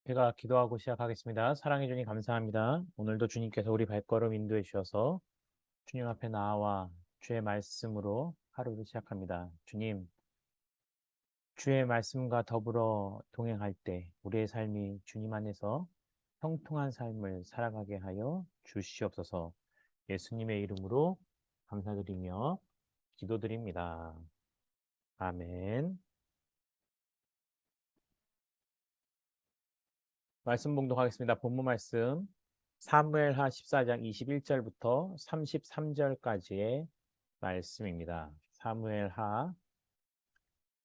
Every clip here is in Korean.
제가 기도하고 시작하겠습니다. 사랑해 주님 감사합니다. 오늘도 주님께서 우리 발걸음 인도해 주셔서 주님 앞에 나와 주의 말씀으로 하루를 시작합니다. 주님, 주의 말씀과 더불어 동행할 때 우리의 삶이 주님 안에서 형통한 삶을 살아가게 하여 주시옵소서. 예수님의 이름으로 감사드리며 기도드립니다. 아멘. 말씀 봉독하겠습니다. 본문 말씀 사무엘하 14장 21절부터 33절까지의 말씀입니다. 사무엘하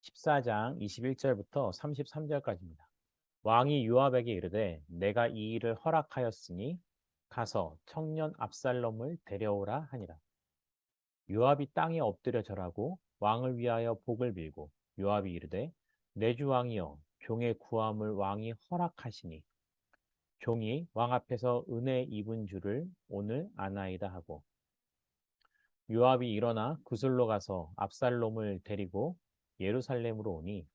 14장 21절부터 33절까지입니다. 왕이 요압에게 이르되 내가 이 일을 허락하였으니 가서 청년 압살롬을 데려오라 하니라. 요압이 땅에 엎드려 절하고 왕을 위하여 복을 빌고 요압이 이르되 내 주 왕이여 종의 구함을 왕이 허락하시니 종이 왕 앞에서 은혜 입은 줄을 오늘 아나이다 하고 요압이 일어나 구슬로 가서 압살롬을 데리고 예루살렘으로 오니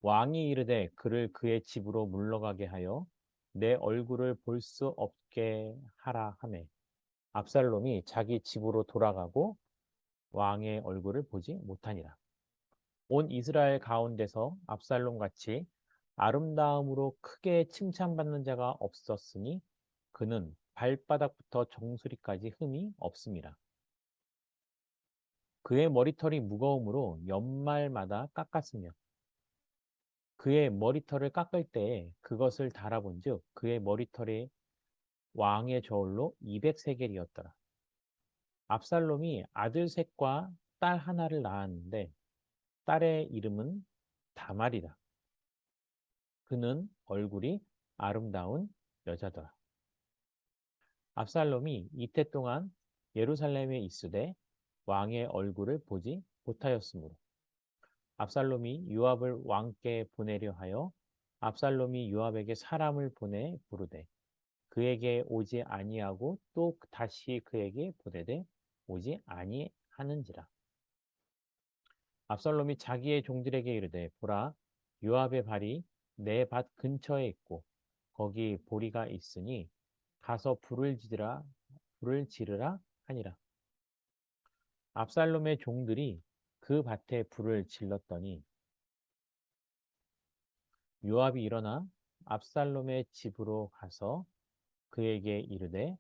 왕이 이르되 그를 그의 집으로 물러가게 하여 내 얼굴을 볼 수 없게 하라 하매 압살롬이 자기 집으로 돌아가고 왕의 얼굴을 보지 못하니라. 온 이스라엘 가운데서 압살롬 같이 아름다움으로 크게 칭찬받는 자가 없었으니 그는 발바닥부터 정수리까지 흠이 없습니다. 그의 머리털이 무거움으로 연말마다 깎았으며 그의 머리털을 깎을 때에 그것을 달아본즉 그의 머리털이 왕의 저울로 200세겔이었더라. 압살롬이 아들 셋과 딸 하나를 낳았는데 딸의 이름은 다말이다. 그는 얼굴이 아름다운 여자더라. 압살롬이 이태 동안 예루살렘에 있으되 왕의 얼굴을 보지 못하였으므로 압살롬이 요압을 왕께 보내려 하여 압살롬이 요압에게 사람을 보내 부르되 그에게 오지 아니하고 또 다시 그에게 보내되 오지 아니하는지라. 압살롬이 자기의 종들에게 이르되 보라 요압의 발이 내 밭 근처에 있고 거기 보리가 있으니 가서 불을 지르라 하니라. 압살롬의 종들이 그 밭에 불을 질렀더니 요압이 일어나 압살롬의 집으로 가서 그에게 이르되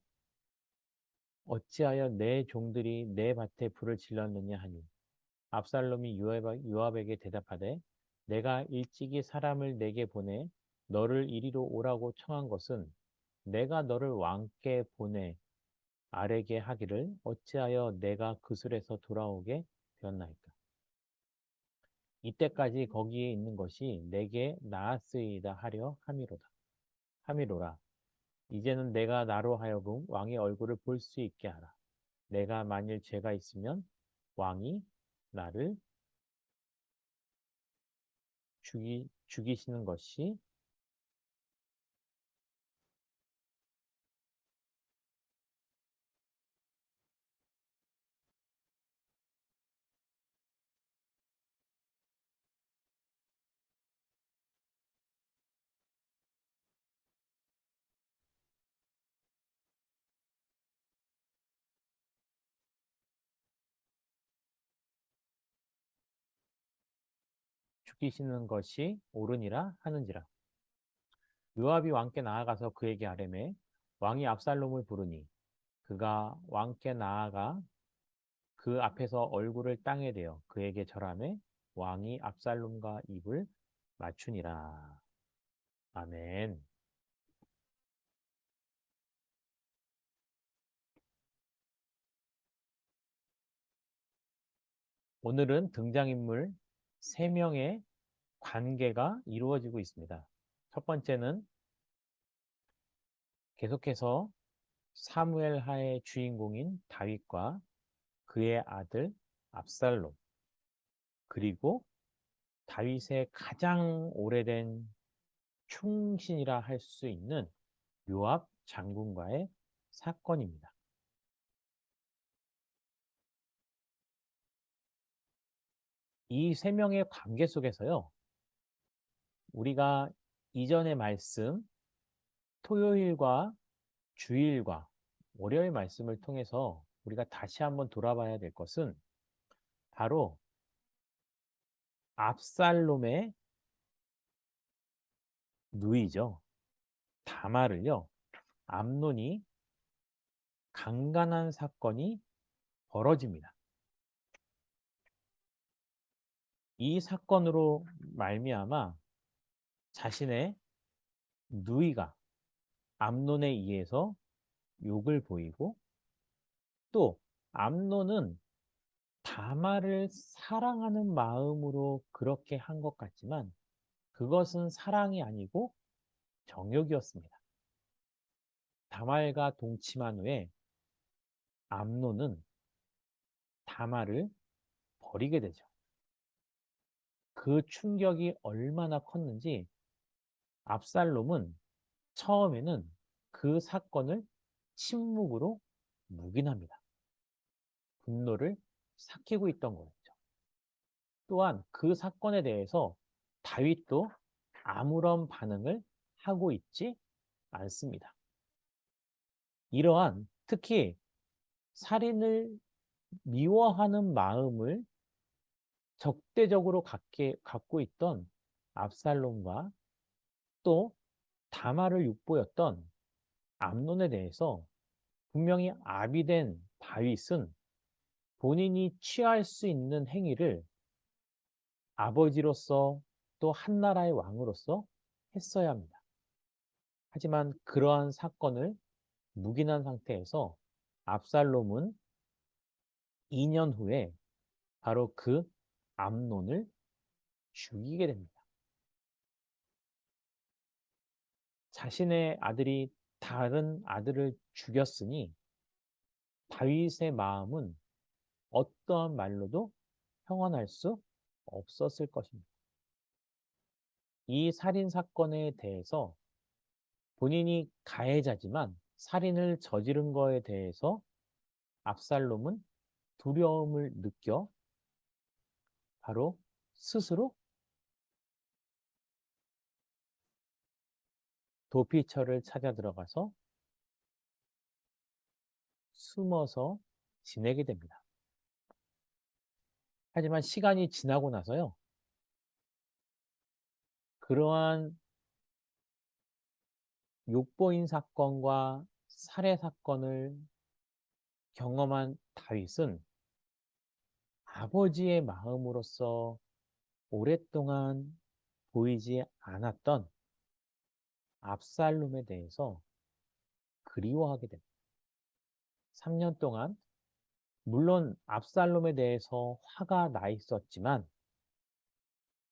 어찌하여 내 종들이 내 밭에 불을 질렀느냐 하니 압살롬이 요압에게 대답하되 내가 일찍이 사람을 내게 보내 너를 이리로 오라고 청한 것은 내가 너를 왕께 보내 아뢰게 하기를 어찌하여 내가 그술에서 돌아오게 되었나이까. 이때까지 거기에 있는 것이 내게 나았으이다 하려 함이로라. 이제는 내가 나로 하여금 왕의 얼굴을 볼 수 있게 하라. 내가 만일 죄가 있으면 왕이 나를 죽이시는 것이 옳으니라 하는지라. 요압이 왕께 나아가서 그에게 아뢰매 왕이 압살롬을 부르니 그가 왕께 나아가 그 앞에서 얼굴을 땅에 대어 그에게 절하매 왕이 압살롬과 입을 맞추니라. 아멘. 오늘은 등장인물 3명의 관계가 이루어지고 있습니다. 첫 번째는 계속해서 사무엘 하의 주인공인 다윗과 그의 아들 압살롬, 그리고 다윗의 가장 오래된 충신이라 할 수 있는 요압 장군과의 사건입니다. 이 3명의 관계 속에서요, 우리가 이전의 말씀, 토요일과 주일과 월요일 말씀을 통해서 우리가 다시 한번 돌아봐야 될 것은 바로 압살롬의 누이죠. 다말을요. 암논이 강간한 사건이 벌어집니다. 이 사건으로 말미암아 자신의 누이가 암논에 의해서 욕을 보이고 또 암논은 다말을 사랑하는 마음으로 그렇게 한 것 같지만 그것은 사랑이 아니고 정욕이었습니다. 다말과 동침한 후에 암논은 다말을 버리게 되죠. 그 충격이 얼마나 컸는지 압살롬은 처음에는 그 사건을 침묵으로 묵인합니다. 분노를 삭히고 있던 거였죠. 또한 그 사건에 대해서 다윗도 아무런 반응을 하고 있지 않습니다. 이러한 특히 살인을 미워하는 마음을 적대적으로 갖고 있던 압살롬과 또 다말을 육보였던 암논에 대해서 분명히 아비된 다윗은 본인이 취할 수 있는 행위를 아버지로서 또 한나라의 왕으로서 했어야 합니다. 하지만 그러한 사건을 묵인한 상태에서 압살롬은 2년 후에 바로 그 암논을 죽이게 됩니다. 자신의 아들이 다른 아들을 죽였으니 다윗의 마음은 어떠한 말로도 평안할 수 없었을 것입니다. 이 살인 사건에 대해서 본인이 가해자지만 살인을 저지른 거에 대해서 압살롬은 두려움을 느껴 바로 스스로 도피처를 찾아 들어가서 숨어서 지내게 됩니다. 하지만 시간이 지나고 나서요. 그러한 욕보인 사건과 살해 사건을 경험한 다윗은 아버지의 마음으로서 오랫동안 보이지 않았던 압살롬에 대해서 그리워하게 됩니다. 3년 동안 물론 압살롬에 대해서 화가 나 있었지만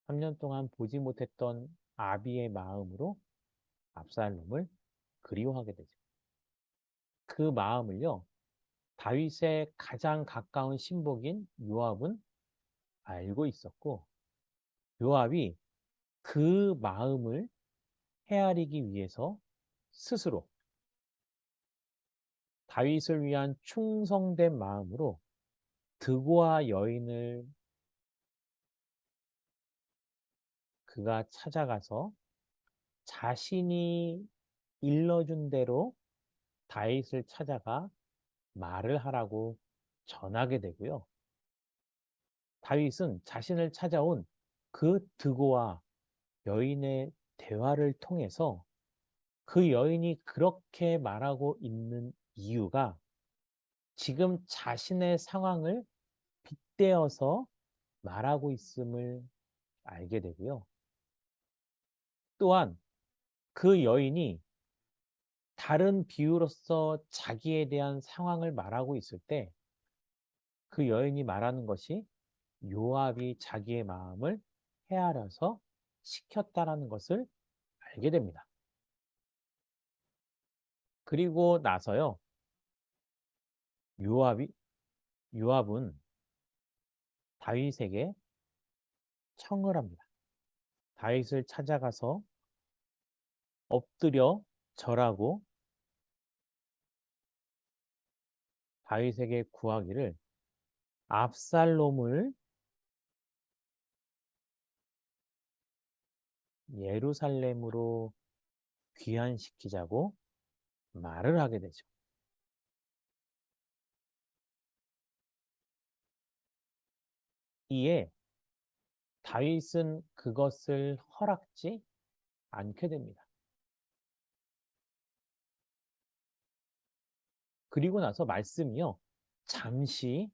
3년 동안 보지 못했던 아비의 마음으로 압살롬을 그리워하게 되죠. 그 마음을요. 다윗의 가장 가까운 신복인 요압은 알고 있었고 요압이 그 마음을 헤아리기 위해서 스스로 다윗을 위한 충성된 마음으로 드고아 여인을 그가 찾아가서 자신이 일러준 대로 다윗을 찾아가 말을 하라고 전하게 되고요. 다윗은 자신을 찾아온 그 드고와 여인의 대화를 통해서 그 여인이 그렇게 말하고 있는 이유가 지금 자신의 상황을 빗대어서 말하고 있음을 알게 되고요. 또한 그 여인이 다른 비유로서 자기에 대한 상황을 말하고 있을 때 그 여인이 말하는 것이 요압이 자기의 마음을 헤아려서 시켰다라는 것을 알게 됩니다. 그리고 나서요. 요압이 요압은 다윗에게 청을 합니다. 다윗을 찾아가서 엎드려 절하고 다윗에게 구하기를 압살롬을 예루살렘으로 귀환시키자고 말을 하게 되죠. 이에 다윗은 그것을 허락지 않게 됩니다. 그리고 나서 말씀이요. 잠시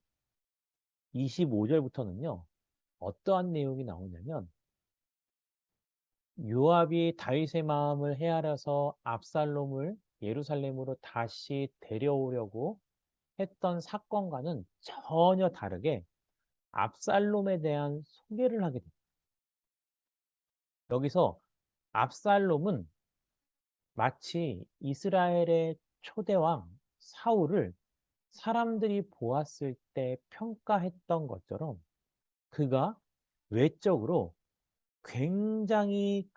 25절부터는요. 어떠한 내용이 나오냐면 요압이 다윗의 마음을 헤아려서 압살롬을 예루살렘으로 다시 데려오려고 했던 사건과는 전혀 다르게 압살롬에 대한 소개를 하게 됩니다. 여기서 압살롬은 마치 이스라엘의 초대왕 사울을 사람들이 보았을 때 평가했던 것처럼 그가 외적으로 굉장히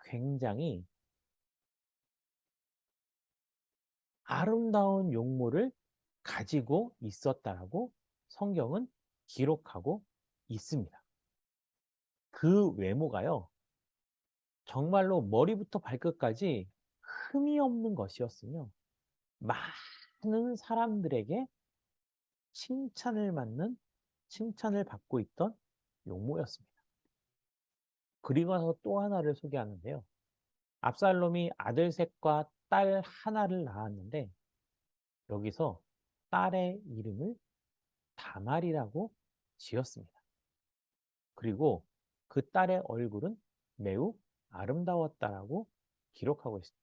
아름다운 용모를 가지고 있었다라고 성경은 기록하고 있습니다. 그 외모가요, 정말로 머리부터 발끝까지 흠이 없는 것이었으며 많은 사람들에게 칭찬을 받고 있던 용모였습니다. 그리고 나서 또 하나를 소개하는데요. 압살롬이 아들 셋과 딸 하나를 낳았는데 여기서 딸의 이름을 다말이라고 지었습니다. 그리고 그 딸의 얼굴은 매우 아름다웠다라고 기록하고 있습니다.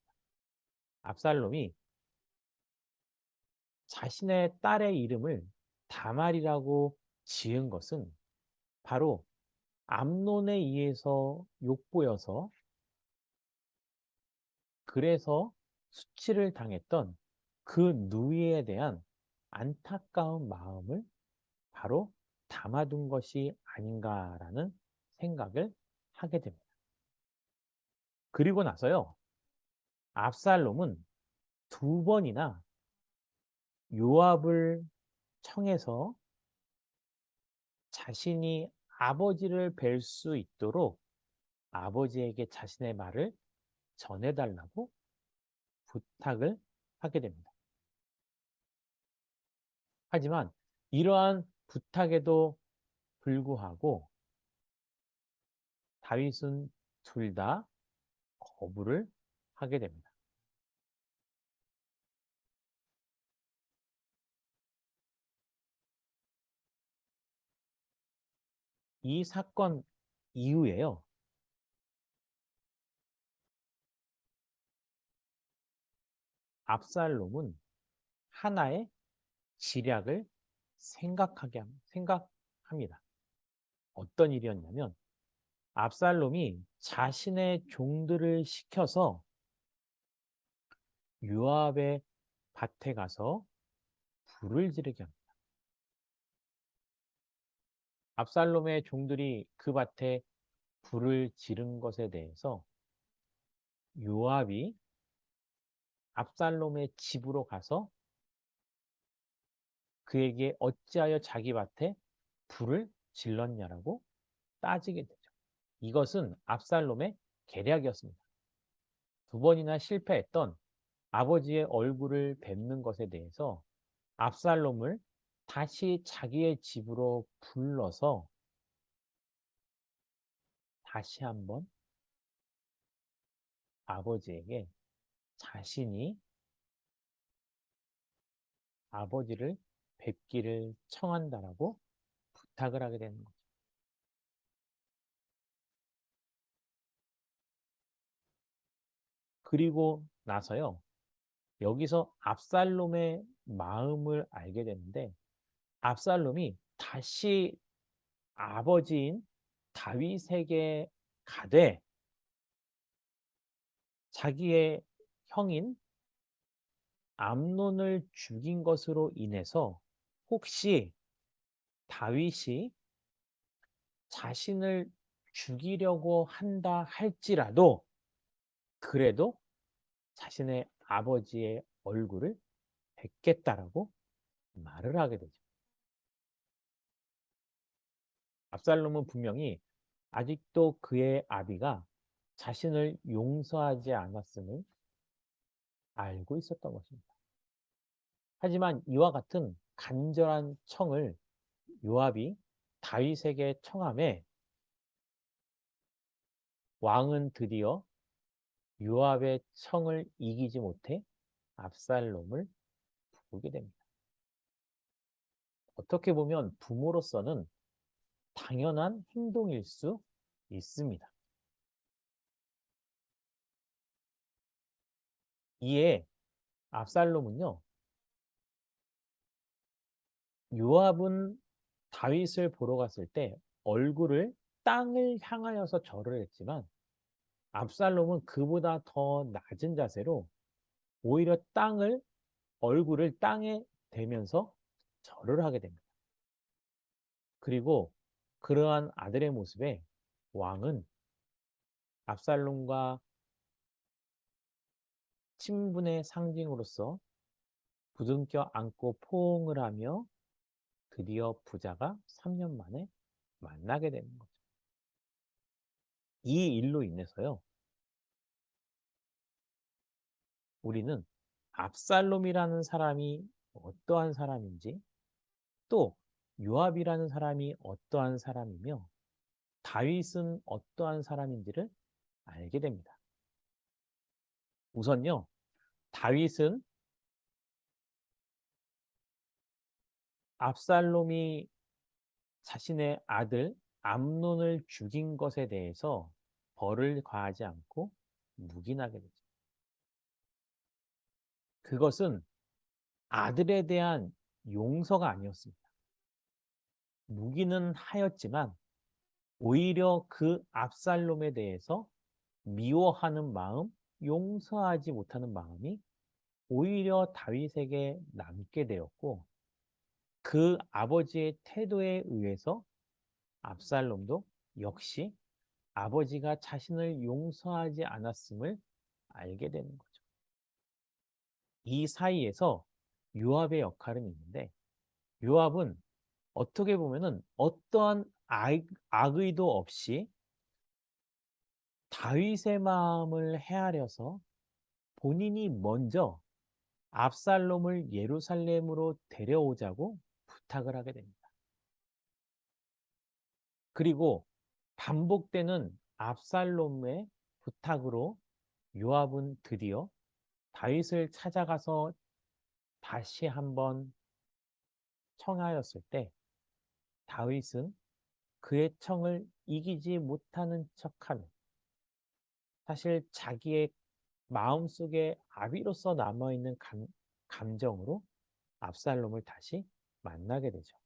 압살롬이 자신의 딸의 이름을 다말이라고 지은 것은 바로 암논에 의해서 욕보여서 그래서 수치를 당했던 그 누이에 대한 안타까운 마음을 바로 담아둔 것이 아닌가라는 생각을 하게 됩니다. 그리고 나서요, 압살롬은 두 번이나 요압을 청해서 자신이 아버지를 뵐 수 있도록 아버지에게 자신의 말을 전해달라고 부탁을 하게 됩니다. 하지만 이러한 부탁에도 불구하고 다윗은 둘 다 거부를 하게 됩니다. 이 사건 이후에요. 압살롬은 하나의 지략을 생각합니다. 어떤 일이었냐면 압살롬이 자신의 종들을 시켜서 요압의 밭에 가서 불을 지르게 합니다. 압살롬의 종들이 그 밭에 불을 지른 것에 대해서 요압이 압살롬의 집으로 가서 그에게 어찌하여 자기 밭에 불을 질렀냐라고 따지게 되죠. 이것은 압살롬의 계략이었습니다. 두 번이나 실패했던 아버지의 얼굴을 뵙는 것에 대해서 압살롬을 다시 자기의 집으로 불러서 다시 한번 아버지에게 자신이 아버지를 뵙기를 청한다라고 부탁을 하게 되는 거죠. 그리고 나서요. 여기서 압살롬의 마음을 알게 되는데 압살롬이 다시 아버지인 다윗에게 가되 자기의 형인 암논을 죽인 것으로 인해서 혹시 다윗이 자신을 죽이려고 한다 할지라도 그래도 자신의 아버지의 얼굴을 뵙겠다라고 말을 하게 되죠. 압살롬은 분명히 아직도 그의 아비가 자신을 용서하지 않았음을 알고 있었던 것입니다. 하지만 이와 같은 간절한 청을 요압이 다윗에게 청함에 왕은 드디어 요압의 청을 이기지 못해 압살롬을 부르게 됩니다. 어떻게 보면 부모로서는 당연한 행동일 수 있습니다. 이에 압살롬은요, 요압은 다윗을 보러 갔을 때 얼굴을 땅을 향하여서 절을 했지만 압살롬은 그보다 더 낮은 자세로 오히려 얼굴을 땅에 대면서 절을 하게 됩니다. 그리고 그러한 아들의 모습에 왕은 압살롬과 친분의 상징으로서 부둥켜 안고 포옹을 하며 드디어 부자가 3년 만에 만나게 되는 거죠. 이 일로 인해서요, 우리는 압살롬이라는 사람이 어떠한 사람인지, 또 요압이라는 사람이 어떠한 사람이며 다윗은 어떠한 사람인지를 알게 됩니다. 우선요, 다윗은 압살롬이 자신의 아들 암논을 죽인 것에 대해서 벌을 가하지 않고 묵인하게 되죠. 그것은 아들에 대한 용서가 아니었습니다. 묵인은 하였지만 오히려 그 압살롬에 대해서 미워하는 마음, 용서하지 못하는 마음이 오히려 다윗에게 남게 되었고 그 아버지의 태도에 의해서 압살롬도 역시 아버지가 자신을 용서하지 않았음을 알게 되는 거죠. 이 사이에서 요압의 역할은 있는데 요압은 어떻게 보면은 어떠한 악의도 없이 다윗의 마음을 헤아려서 본인이 먼저 압살롬을 예루살렘으로 데려오자고 부탁을 하게 됩니다. 그리고 반복되는 압살롬의 부탁으로 요압은 드디어 다윗을 찾아가서 다시 한번 청하였을 때 다윗은 그의 청을 이기지 못하는 척하며 사실 자기의 마음속에 아비로서 남아있는 감정으로 압살롬을 다시 만나게 되죠.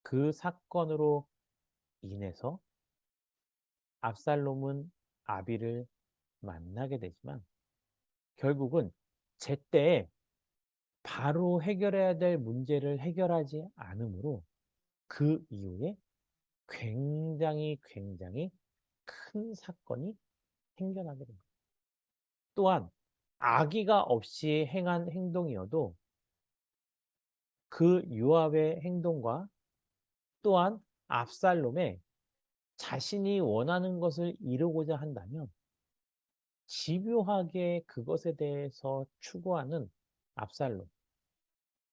그 사건으로 인해서 압살롬은 아비를 만나게 되지만 결국은 제때 바로 해결해야 될 문제를 해결하지 않으므로 그 이후에 굉장히 큰 사건이 생겨나게 됩니다. 또한 악의가 없이 행한 행동이어도 그 요압의 행동과 또한 압살롬의 자신이 원하는 것을 이루고자 한다면 집요하게 그것에 대해서 추구하는 압살롬.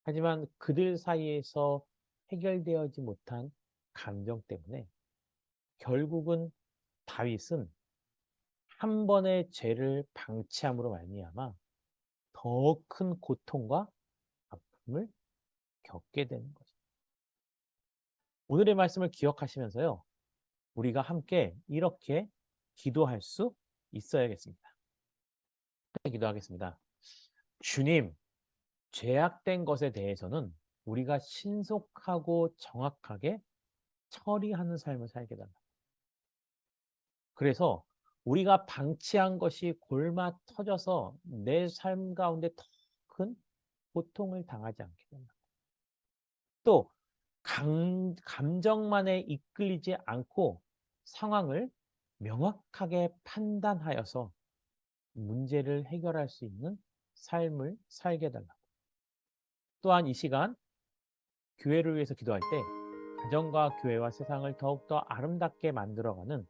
하지만 그들 사이에서 해결되어지 못한 감정 때문에 결국은 다윗은 한 번의 죄를 방치함으로 말미암아 더 큰 고통과 아픔을 겪게 되는 거죠. 오늘의 말씀을 기억하시면서요. 우리가 함께 이렇게 기도할 수 있어야겠습니다. 기도하겠습니다. 주님, 죄악된 것에 대해서는 우리가 신속하고 정확하게 처리하는 삶을 살게 달라. 그래서 우리가 방치한 것이 골마 터져서 내 삶 가운데 더 큰 고통을 당하지 않게 된다. 또 감정만에 이끌리지 않고 상황을 명확하게 판단하여서 문제를 해결할 수 있는 삶을 살게 달라. 또한 이 시간 교회를 위해서 기도할 때 가정과 교회와 세상을 더욱더 아름답게 만들어가는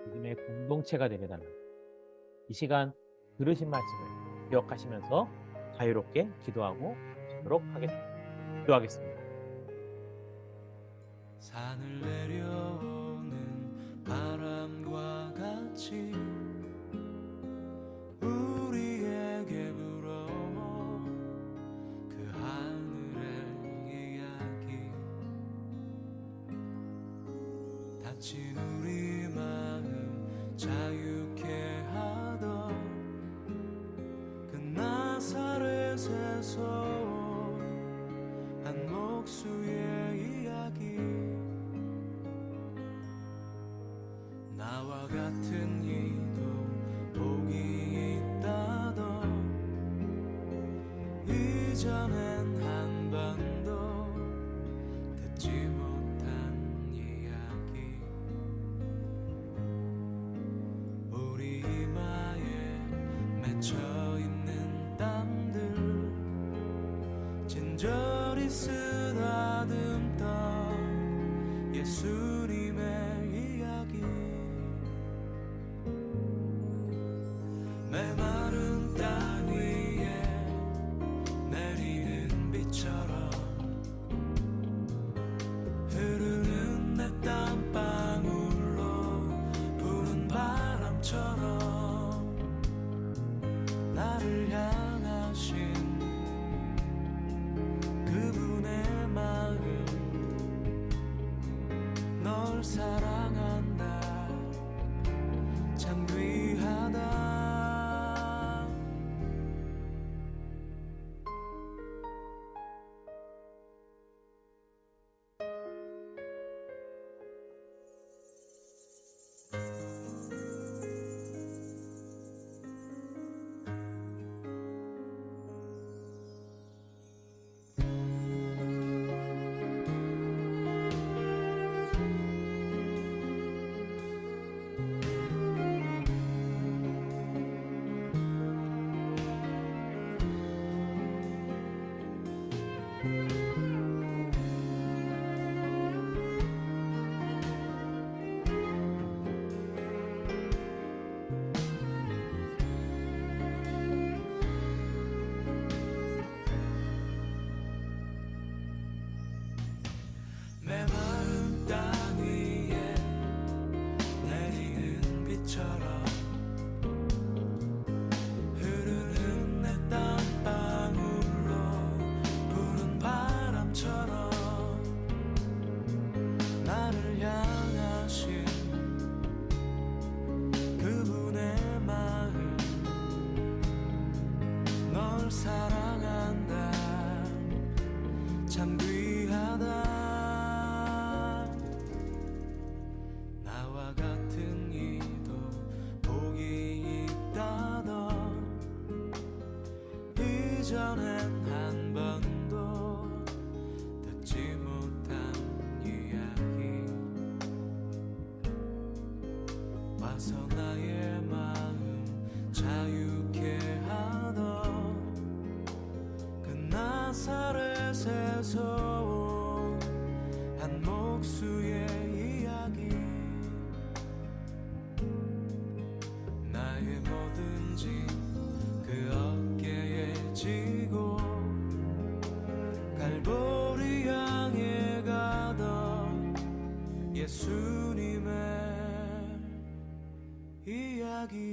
믿음의 공동체가 되려달라. 이 시간 들으신 말씀을 기억하시면서 자유롭게 기도하고 하도록 하겠습니다. 기도하겠습니다. 산을 내려오는 바람과 같이 우리에게 불어오 그 하늘의 이야기. 다친 우리 마음 자유케 하던 그 나사렛에서 한 목수의 이야기. 나와 같은 이도 복이 있다던 이전엔 한 번도 듣지 못한 이야기. 우리 이마에 맺혀있는 땀들 진저리 쓰다듬던 예수님의 이야기. 메마른 땅 위에 내리는 비처럼 흐르는 내 땀방울로 부는 바람처럼 나를 향하신 그분의 마음. 널 사랑한다 참 귀하다. 메마른 땅 위에 내리는 비처럼 흐르는 내 땀방울로 부는 바람처럼 나를 향하신 그분의 마음. 널 사랑한다 참 귀하다. 나와 같은 이도 복이 있다던 이전엔 한 번도 듣지 못한 이야기. 와서 나의 마음 자유케 하던 그 나사렛에서 온 한 목수의 이야기. 나의 모든 짐 그 어깨에 지고 갈보리 향해 가던 예수님의 이야기.